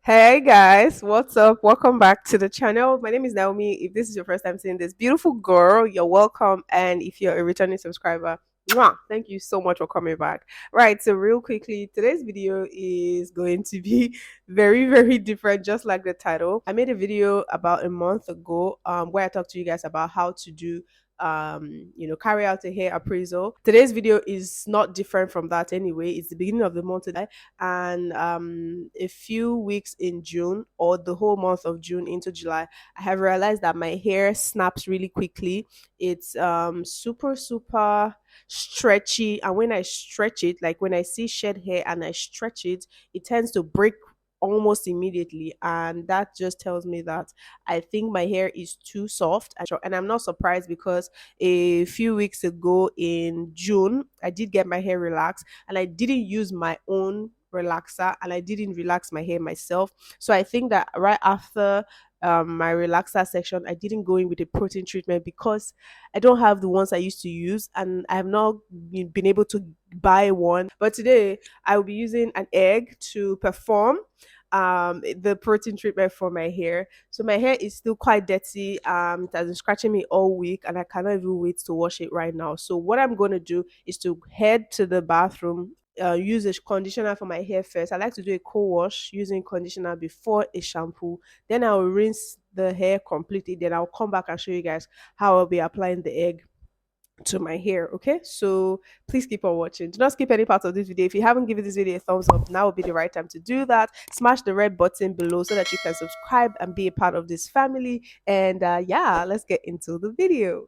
Hey guys, what's up? Welcome back to the channel. My name is Naomi. If this is your first time seeing this beautiful girl, you're welcome. And if you're a returning subscriber, mwah, thank you so much for coming back. Right, so real quickly, today's video is going to be very different, just like the title. I made a video about a month ago where I talked to you guys about how to do carry out a hair appraisal. Today's video is not different from that anyway. It's the beginning of the month today, and a few weeks in June or the whole month of June into July, I have realized that my hair snaps really quickly. It's super stretchy, and when I stretch it, like when I see shed hair and I stretch it, it tends to break almost immediately, and that just tells me that I think my hair is too soft. And I'm not surprised because a few weeks ago in June I did get my hair relaxed, and I didn't use my own relaxer, and I didn't relax my hair myself. So I think that right after my relaxer section, I didn't go in with a protein treatment because I don't have the ones I used to use, and I have not been able to buy one. But today I will be using an egg to perform the protein treatment for my hair. So my hair is still quite dirty. It has been scratching me all week, and I cannot even wait to wash it right now. So what I'm going to do is to head to the bathroom, use a conditioner for my hair first. I like to do a co-wash using conditioner before a shampoo. Then I'll rinse the hair completely. Then I'll come back and show you guys how I'll be applying the egg to my hair. Okay, so please keep on watching. Do not skip any part of this video. If you haven't given this video a thumbs up, now would be the right time to do that. Smash the red button below so that you can subscribe and be a part of this family. And yeah, let's get into the video.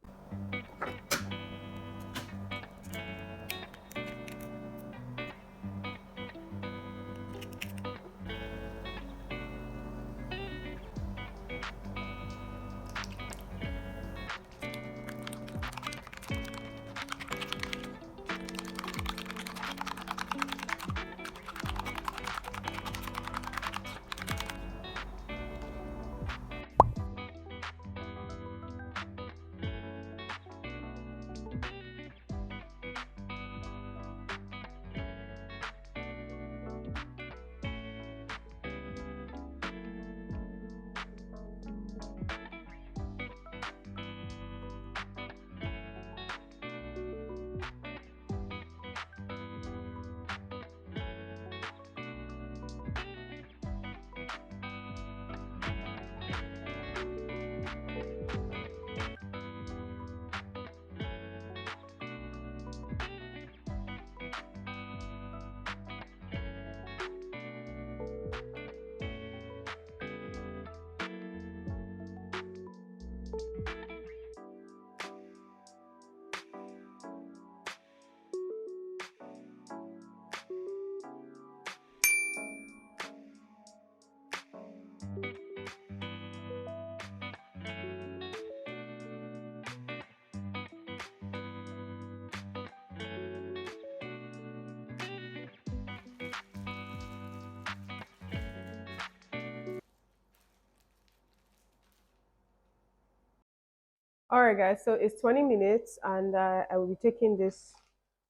All right, guys. So it's 20 minutes, and I will be taking this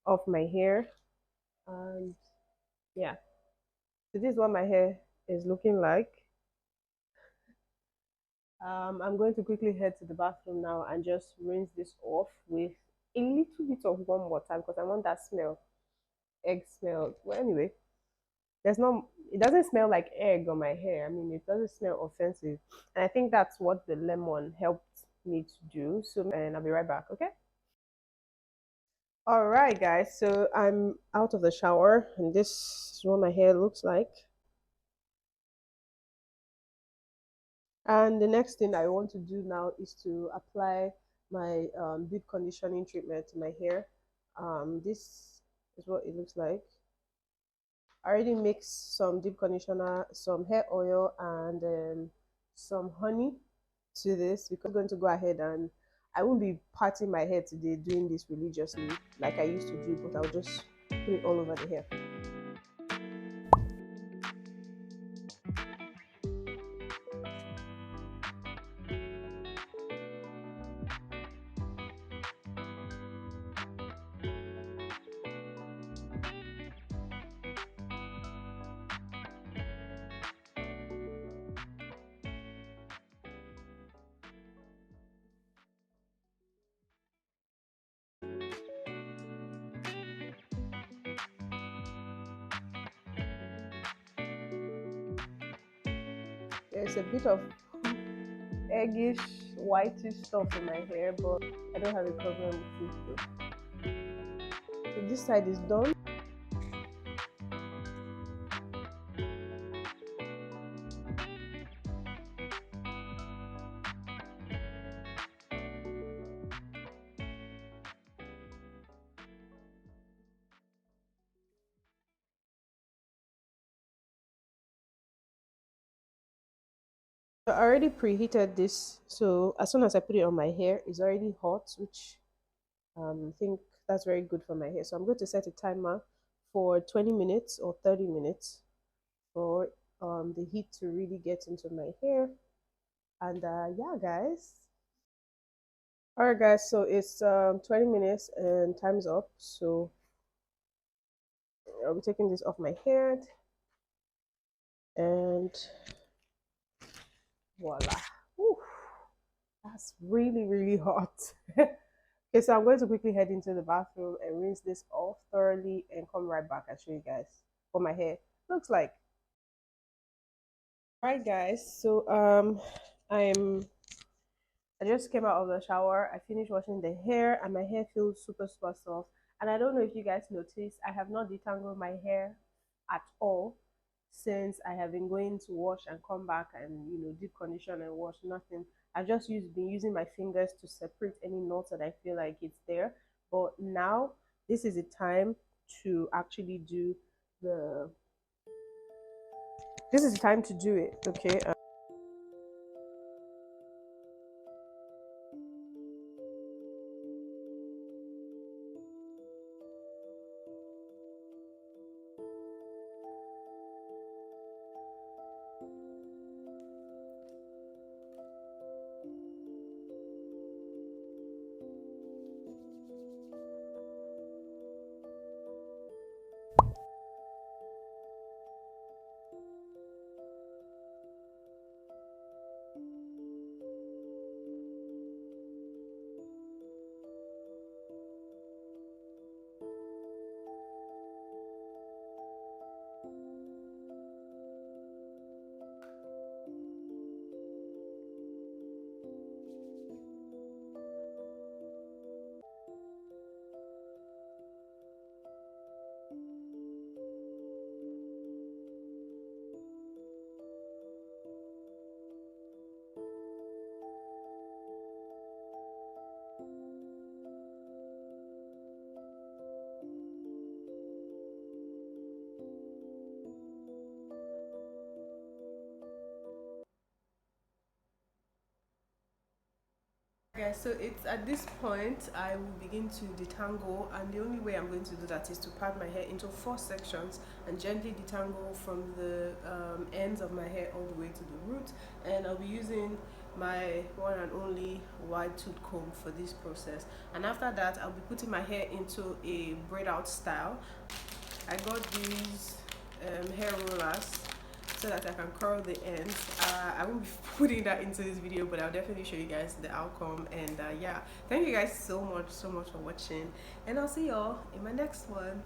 off my hair. And yeah, so this is what my hair is looking like. I'm going to quickly head to the bathroom now and just rinse this off with a little bit of warm water because I want that smell, egg smell. Well, anyway, it doesn't smell like egg on my hair. I mean, it doesn't smell offensive. And I think that's what the lemon helped me to do. So, and I'll be right back, okay? All right, guys. So I'm out of the shower, and this is what my hair looks like. And the next thing I want to do now is to apply my deep conditioning treatment to my hair. This is what it looks like. I already mixed some deep conditioner, some hair oil, and some honey to this because I'm going to go ahead and I won't be parting my hair today doing this religiously like I used to do, but I'll just put it all over the hair. There's a bit of eggish, whitish stuff in my hair, but I don't have a problem with it though. So this side is done. I already preheated this, so as soon as I put it on my hair, it's already hot, which I think that's very good for my hair. So I'm going to set a timer for 20 minutes or 30 minutes for the heat to really get into my hair. And yeah, guys. All right, guys. So it's 20 minutes and time's up. So I'll be taking this off my hair, and voila. Whew, that's really, really hot. Okay, so I'm going to quickly head into the bathroom and rinse this off thoroughly and come right back and show you guys what my hair looks like. All right, guys. So I'm I just came out of the shower. I finished washing the hair, and my hair feels super, super soft. And I don't know if you guys noticed, I have not detangled my hair at all since I have been going to wash and come back and deep condition and wash. Nothing. I've just been using my fingers to separate any knots that I feel like it's there. But now this is the time to actually do the. This is the time to do it. Okay. Guys, so it's at this point I will begin to detangle, and the only way I'm going to do that is to part my hair into 4 sections and gently detangle from the ends of my hair all the way to the root. And I'll be using my one and only wide tooth comb for this process. And after that, I'll be putting my hair into a braid out style. I got these hair rollers so that I can curl the ends. I won't be putting that into this video, but I'll definitely show you guys the outcome. And yeah, thank you guys so much for watching, and I'll see y'all in my next one.